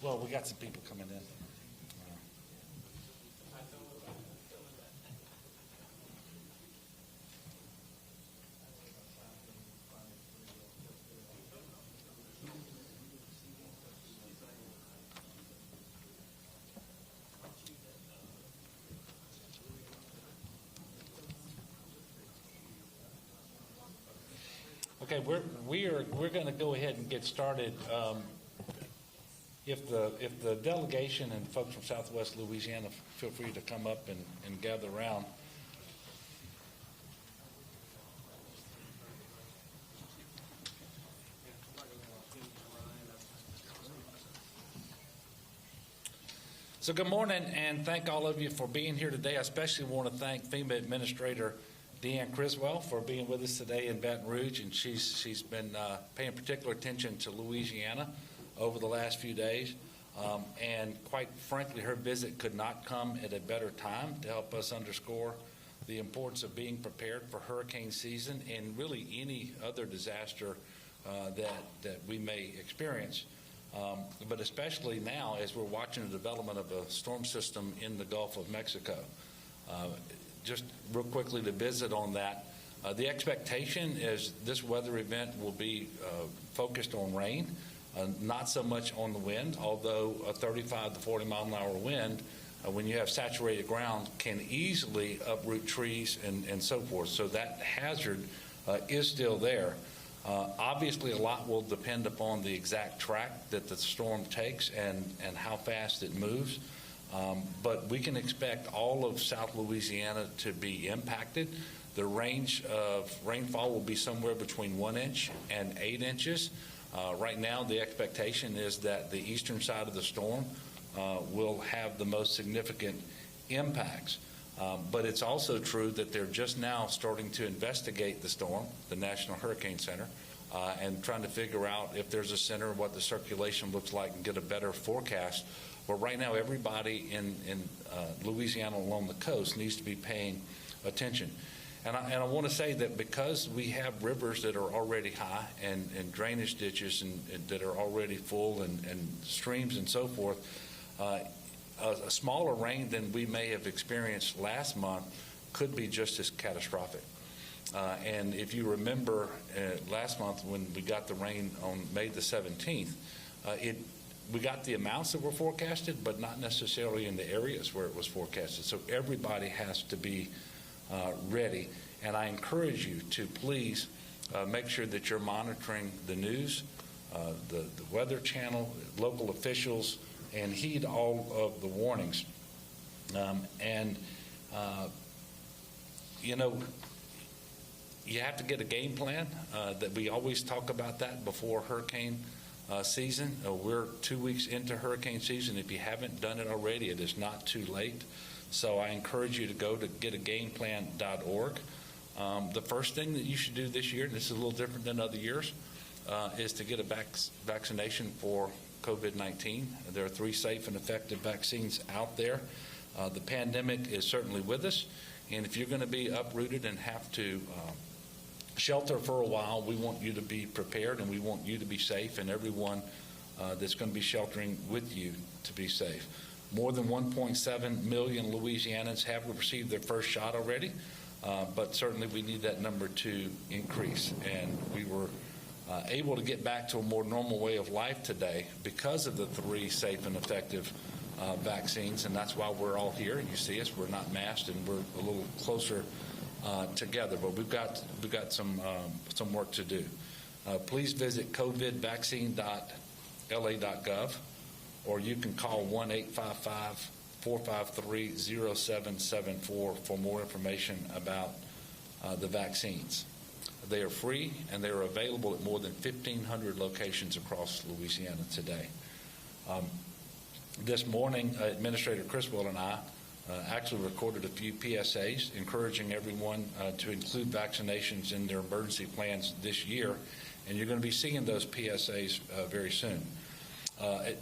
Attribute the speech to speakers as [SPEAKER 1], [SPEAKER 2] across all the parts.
[SPEAKER 1] Well, we got some people coming in. Okay, we're going to go ahead and get started. If the delegation and folks from Southwest Louisiana feel free to come up and gather around. So good morning, and thank all of you for being here today. I especially want to thank FEMA Administrator Deanne Criswell for being with us today in Baton Rouge, and she's been paying particular attention to Louisiana over the last few days, and quite frankly, her visit could not come at a better time to help us underscore the importance of being prepared for hurricane season and really any other disaster that we may experience. But especially now as we're watching the development of a storm system in the Gulf of Mexico. Just real quickly to visit on that, the expectation is this weather event will be focused on rain, not so much on the wind, although a 35 to 40 mile an hour wind, when you have saturated ground, can easily uproot trees and so forth. So that hazard is still there. Obviously, a lot will depend upon the exact track that the storm takes and how fast it moves. But we can expect all of South Louisiana to be impacted. The range of rainfall will be somewhere between 1 inch and 8 inches. Right now, the expectation is that the eastern side of the storm will have the most significant impacts. But it's also true that they're just now starting to investigate the storm, the National Hurricane Center, and trying to figure out if there's a center, what the circulation looks like, and get a better forecast. But right now, everybody in Louisiana along the coast needs to be paying attention. And I want to say that because we have rivers that are already high and drainage ditches and that are already full and streams and so forth, a smaller rain than we may have experienced last month could be just as catastrophic. And if you remember last month when we got the rain on May the 17th, we got the amounts that were forecasted, but not necessarily in the areas where it was forecasted. So everybody has to be ready. And I encourage you to please make sure that you're monitoring the news, the Weather Channel, local officials, and heed all of the warnings. You know, you have to get a game plan. That we always talk about that before hurricane season. We're 2 weeks into hurricane season. If you haven't done it already, it is not too late. So I encourage you to go to getagameplan.org. The first thing that you should do this year, and this is a little different than other years, is to get a vaccination for COVID-19. There are 3 safe and effective vaccines out there. The pandemic is certainly with us, and if you're going to be uprooted and have to shelter for a while, we want you to be prepared and we want you to be safe, and everyone that's going to be sheltering with you to be safe. More than 1.7 million Louisianans have received their first shot already, but certainly we need that number to increase, and we were able to get back to a more normal way of life today because of the 3 safe and effective vaccines, and that's why we're all here. You see us, we're not masked, and we're a little closer together, but we've got some work to do. Please visit covidvaccine.la.gov, or you can call 1-855-453-0774 for more information about the vaccines. They are free, and they are available at more than 1,500 locations across Louisiana today. This morning, Administrator Criswell and I actually recorded a few PSAs encouraging everyone to include vaccinations in their emergency plans this year, and you're going to be seeing those PSAs very soon.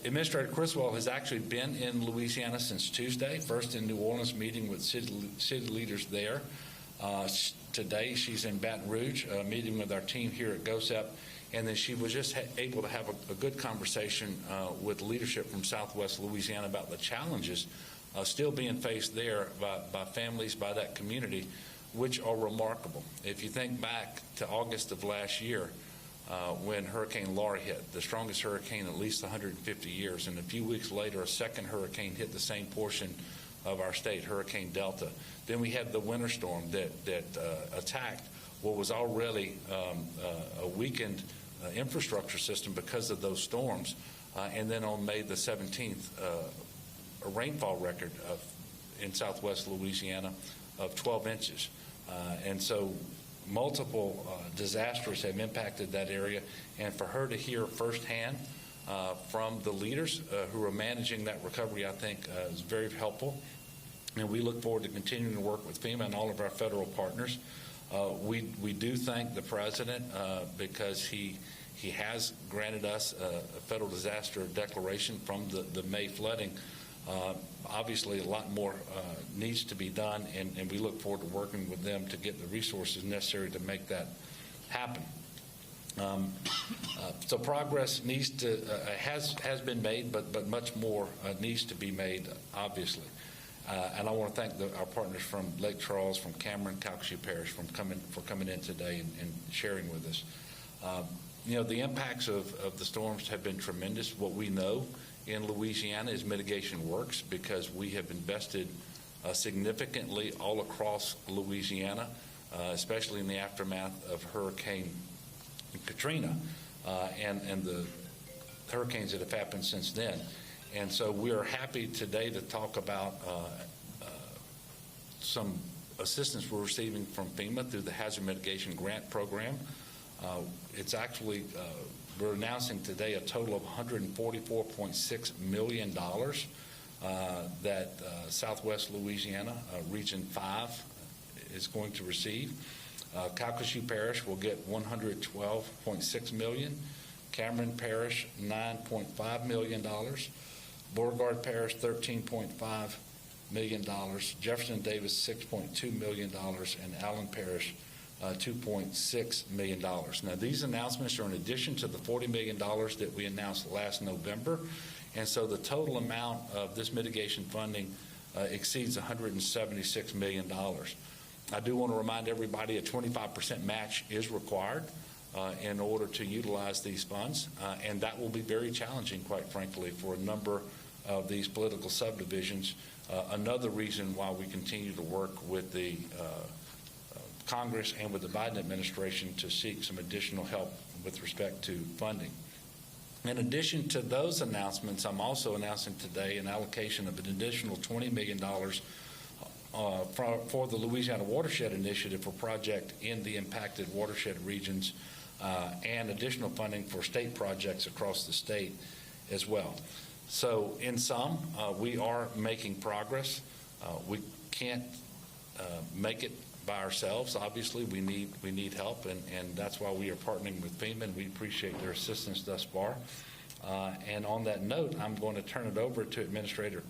[SPEAKER 1] Administrator Criswell has actually been in Louisiana since Tuesday, first in New Orleans meeting with city leaders there. Today she's in Baton Rouge meeting with our team here at GOSEP, And then she was just able to have a good conversation with leadership from Southwest Louisiana about the challenges still being faced there by families, by that community, which are remarkable. If you think back to August of last year, when Hurricane Laura hit, the strongest hurricane in at least 150 years, and a few weeks later, a second hurricane hit the same portion of our state, Hurricane Delta. Then we had the winter storm that attacked what was already a weakened infrastructure system because of those storms. And then on May the 17th, a rainfall record in Southwest Louisiana of 12 inches. And so multiple disasters have impacted that area, and for her to hear firsthand from the leaders who are managing that recovery, I think is very helpful. And we look forward to continuing to work with FEMA and all of our federal partners. We do thank the President because he has granted us a federal disaster declaration from the May flooding. Obviously, a lot more needs to be done, and we look forward to working with them to get the resources necessary to make that happen. So progress needs to has been made, but much more needs to be made, obviously. And I want to thank our partners from Lake Charles, from Cameron, Calcasieu Parish, for coming in today and sharing with us. The impacts of the storms have been tremendous. What we know in Louisiana is mitigation works because we have invested significantly all across Louisiana, especially in the aftermath of Hurricane Katrina and the hurricanes that have happened since then. And so we are happy today to talk about some assistance we're receiving from FEMA through the Hazard Mitigation Grant Program. It's actually, we're announcing today a total of $144.6 million that Southwest Louisiana, Region 5, is going to receive. Calcasieu Parish will get $112.6 million. Cameron Parish, $9.5 million. Beauregard Parish, $13.5 million. Jefferson Davis, $6.2 million. And Allen Parish, $2.6 million. Now, these announcements are in addition to the $40 million that we announced last November. And so the total amount of this mitigation funding exceeds $176 million. I do want to remind everybody a 25% match is required in order to utilize these funds, and that will be very challenging, quite frankly, for a number of these political subdivisions. Another reason why we continue to work with the Congress and with the Biden administration to seek some additional help with respect to funding. In addition to those announcements, I'm also announcing today an allocation of an additional $20 million for the Louisiana Watershed Initiative for project in the impacted watershed regions and additional funding for state projects across the state as well. So in sum, we are making progress. We can't make it by ourselves. Obviously, we need help, and that's why we are partnering with FEMA, and we appreciate their assistance thus far. And on that note, I'm going to turn it over to Administrator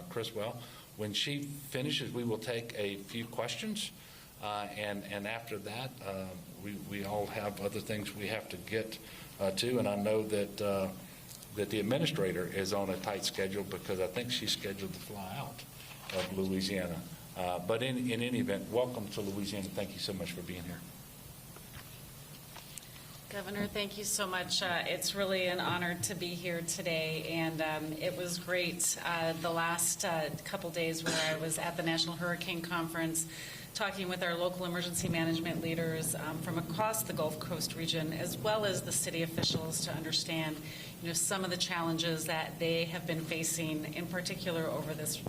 [SPEAKER 1] Criswell. When she finishes, we will take a few questions, and after that, we all have other things we have to get to, and I know that the administrator is on a tight schedule because I think she's scheduled to fly out of Louisiana. But in any event, welcome to Louisiana. Thank you so much for being here.
[SPEAKER 2] Governor, thank you so much. It's really an honor to be here today, and it was great the last couple days where I was at the National Hurricane Conference talking with our local emergency management leaders from across the Gulf Coast region, as well as the city officials, to understand some of the challenges that they have been facing, in particular over this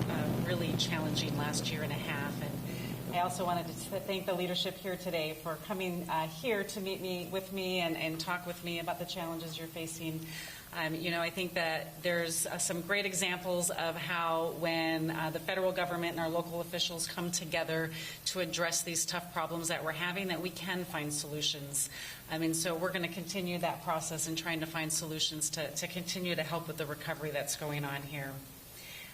[SPEAKER 2] really challenging last year and a half. And I also wanted to thank the leadership here today for coming here to meet with me and talk with me about the challenges you're facing. I think that there's some great examples of how when the federal government and our local officials come together to address these tough problems that we're having, that we can find solutions. So we're going to continue that process and trying to find solutions to continue to help with the recovery that's going on here.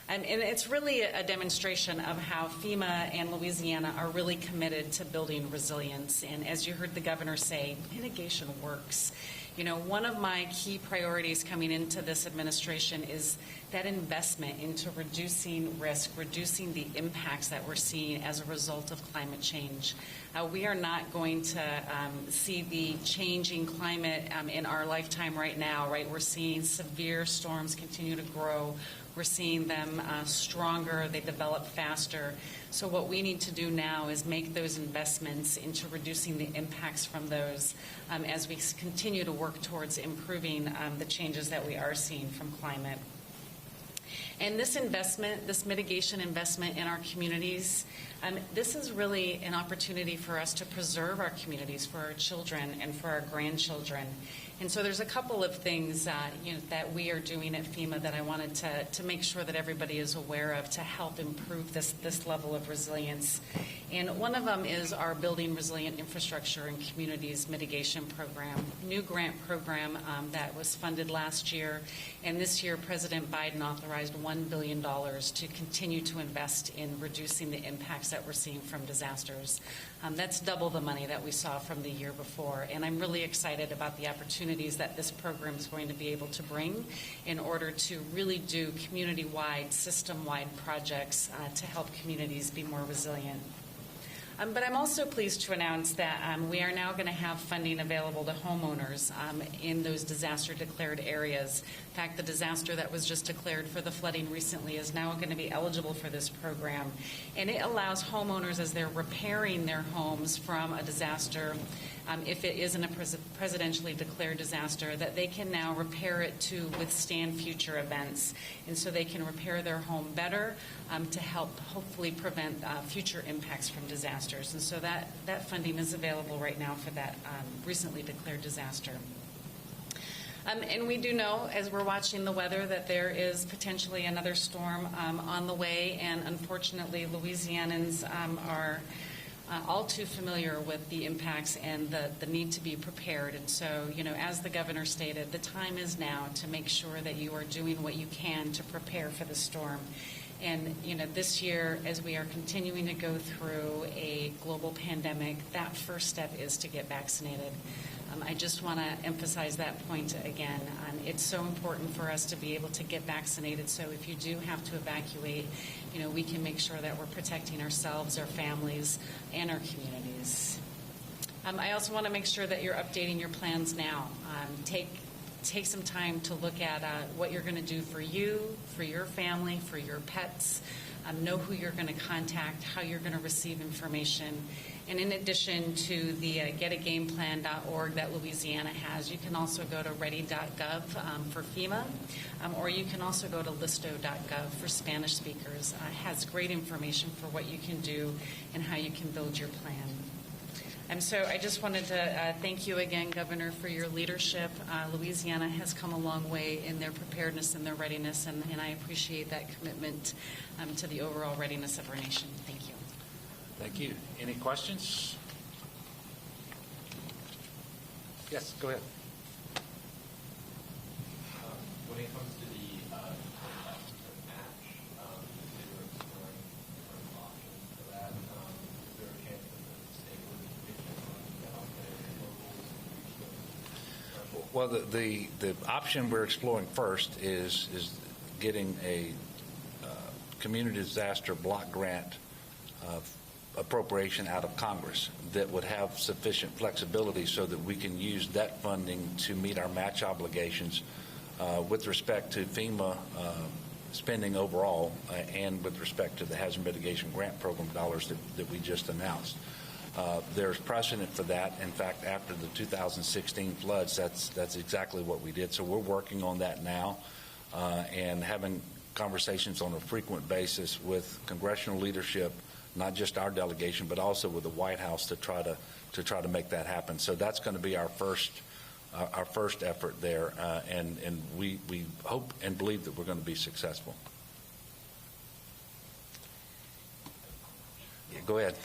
[SPEAKER 2] And it's really a demonstration of how FEMA and Louisiana are really committed to building resilience. And as you heard the governor say, mitigation works. One of my key priorities coming into this administration is that investment into reducing risk, reducing the impacts that we're seeing as a result of climate change. We are not going to see the changing climate in our lifetime right now, right? We're seeing severe storms continue to grow. We're seeing them stronger. They develop faster. So what we need to do now is make those investments into reducing the impacts from those as we continue to work towards improving the changes that we are seeing from climate. And this investment, this mitigation investment in our communities, this is really an opportunity for us to preserve our communities for our children and for our grandchildren. And so there's a couple of things that we are doing at FEMA that I wanted to make sure that everybody is aware of to help improve this level of resilience. And one of them is our Building Resilient Infrastructure and Communities Mitigation Program, new grant program that was funded last year. And this year, President Biden authorized $1 billion to continue to invest in reducing the impacts that we're seeing from disasters. That's double the money that we saw from the year before. And I'm really excited about the opportunities that this program is going to be able to bring in order to really do community-wide, system-wide projects to help communities be more resilient. But I'm also pleased to announce that we are now going to have funding available to homeowners in those disaster-declared areas. In fact, the disaster that was just declared for the flooding recently is now going to be eligible for this program. And it allows homeowners, as they're repairing their homes from a disaster, if it isn't a presidentially declared disaster, that they can now repair it to withstand future events. And so they can repair their home better to help hopefully prevent future impacts from disasters. And so that funding is available right now for that recently declared disaster. And we do know, as we're watching the weather, that there is potentially another storm on the way. And unfortunately, Louisianans are all too familiar with the impacts and the need to be prepared. And so, as the governor stated, the time is now to make sure that you are doing what you can to prepare for the storm. And, this year, as we are continuing to go through a global pandemic, that first step is to get vaccinated. I just want to emphasize that point again. It's so important for us to be able to get vaccinated, so if you do have to evacuate, we can make sure that we're protecting ourselves, our families, and our communities. I also want to make sure that you're updating your plans now. Take some time to look at what you're going to do for you, for your family, for your pets. Know who you're going to contact, how you're going to receive information. And in addition to the getagameplan.org that Louisiana has, you can also go to ready.gov for FEMA, or you can also go to listo.gov for Spanish speakers. It has great information for what you can do and how you can build your plan. And so I just wanted to thank you again, Governor, for your leadership. Louisiana has come a long way in their preparedness and their readiness, and I appreciate that commitment to the overall readiness of our nation. Thank you.
[SPEAKER 1] Thank you. Any questions? Yes, go ahead.
[SPEAKER 3] When it comes to the match, they were exploring different options for that. Is there a chance that the state would pitch in on their locals?
[SPEAKER 1] Well, the option we're exploring first is getting a community disaster block grant appropriation out of Congress that would have sufficient flexibility so that we can use that funding to meet our match obligations with respect to FEMA spending overall and with respect to the Hazard Mitigation Grant Program dollars that we just announced. There's precedent for that. In fact, after the 2016 floods, that's exactly what we did. So we're working on that now and having conversations on a frequent basis with congressional leadership, not just our delegation, but also with the White House to try to make that happen. So that's going to be our first effort there, and we hope and believe that we're going to be successful. Yeah, go ahead.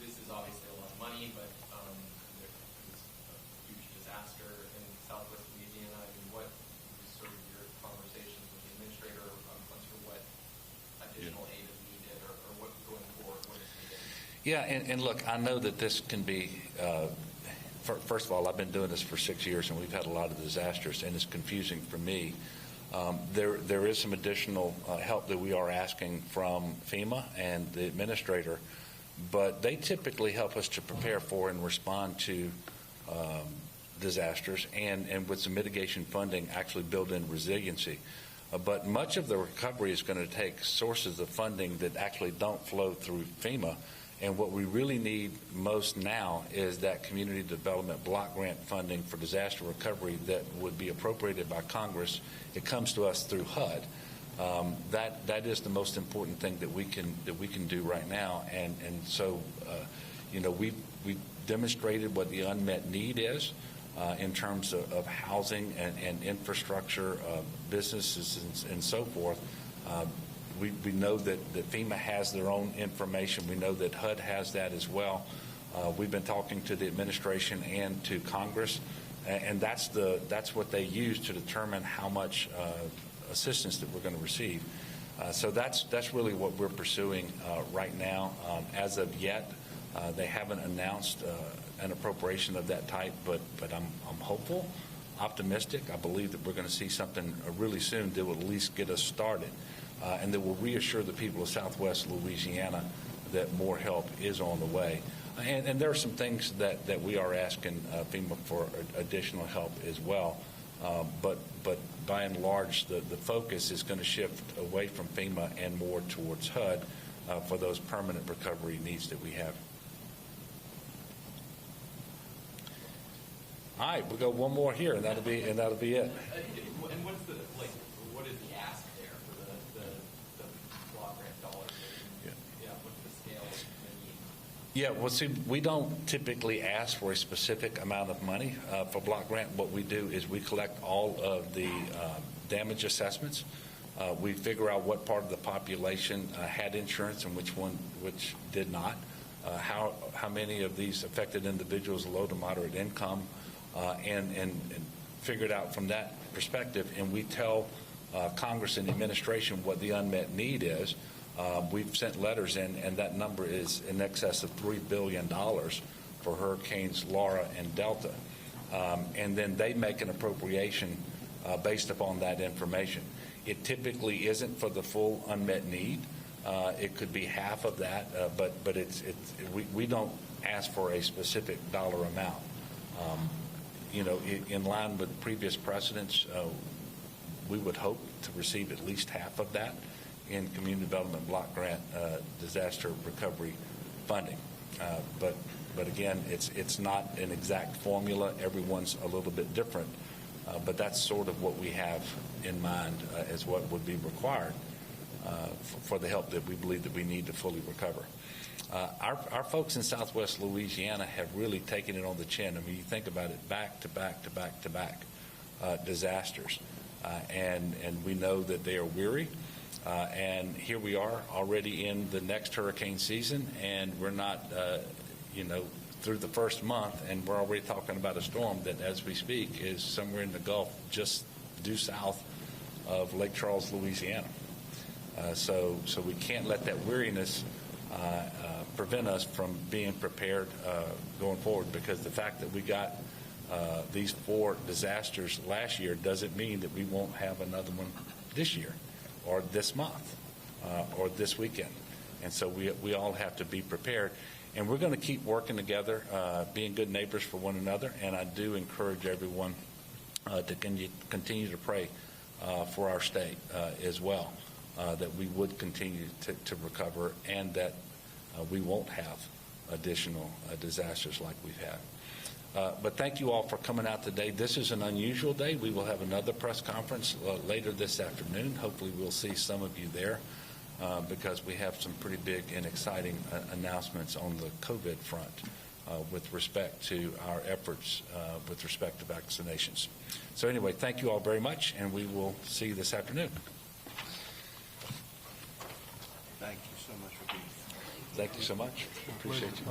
[SPEAKER 3] This is obviously a lot of money, but there's a huge disaster in Southwest Louisiana. I mean, what is sort of your conversations with the administrator on sort of what additional aid is needed, or what going forward, what is needed?
[SPEAKER 1] Yeah, and look, I know that this can be First of all, I've been doing this for 6 years, and we've had a lot of disasters, and it's confusing for me. There is some additional help that we are asking from FEMA and the administrator, but they typically help us to prepare for and respond to disasters, and with some mitigation funding actually build in resiliency. But much of the recovery is going to take sources of funding that actually don't flow through FEMA. And what we really need most now is that community development block grant funding for disaster recovery that would be appropriated by Congress. It comes to us through HUD. That is the most important thing that we can do right now. And so, we demonstrated what the unmet need is in terms of housing and infrastructure, businesses, and so forth. We know that FEMA has their own information. We know that HUD has that as well. We've been talking to the administration and to Congress, and that's what they use to determine how much assistance that we're going to receive. So that's really what we're pursuing right now. As of yet, they haven't announced an appropriation of that type, but I'm hopeful, optimistic. I believe that we're going to see something really soon that will at least get us started. And that will reassure the people of Southwest Louisiana that more help is on the way. And there are some things that we are asking FEMA for additional help as well. But by and large, the focus is going to shift away from FEMA and more towards HUD for those permanent recovery needs that we have. All right, we'll go one more here, and that'll be it.
[SPEAKER 3] And what's what is the ask there for the block grant dollars? What's the scale of the need?
[SPEAKER 1] Yeah, well, see, we don't typically ask for a specific amount of money for block grant. What we do is we collect all of the damage assessments. We figure out what part of the population had insurance and which did not. How many of these affected individuals low to moderate income, and figure it out from that perspective. And we tell Congress and the administration what the unmet need is. We've sent letters in, and that number is in excess of $3 billion for Hurricanes Laura and Delta. And then they make an appropriation based upon that information. It typically isn't for the full unmet need. It could be half of that, but we don't ask for a specific dollar amount. In line with previous precedents, we would hope to receive at least half of that in community development block grant disaster recovery funding. But again, it's not an exact formula. Everyone's a little bit different, but that's sort of what we have in mind as what would be required for the help that we believe that we need to fully recover. Our folks in Southwest Louisiana have really taken it on the chin. I mean, you think about it, back to back to back to back disasters. And we know that they are weary. And here we are already in the next hurricane season, and we're not, through the first month, and we're already talking about a storm that, as we speak, is somewhere in the Gulf just due south of Lake Charles, Louisiana. So we can't let that weariness prevent us from being prepared going forward, because the fact that we got these 4 disasters last year doesn't mean that we won't have another one this year or this month or this weekend. And so we all have to be prepared. And we're going to keep working together, being good neighbors for one another. And I do encourage everyone to continue to pray for our state as well, that we would continue to recover, and that we won't have additional disasters like we've had. But thank you all for coming out today. This is an unusual day. We will have another press conference later this afternoon. Hopefully we'll see some of you there because we have some pretty big and exciting announcements on the COVID front with respect to our efforts with respect to vaccinations. So anyway, thank you all very much, and we will see you this afternoon.
[SPEAKER 4] Thank you so much for being here.
[SPEAKER 1] Thank you so much. Appreciate you.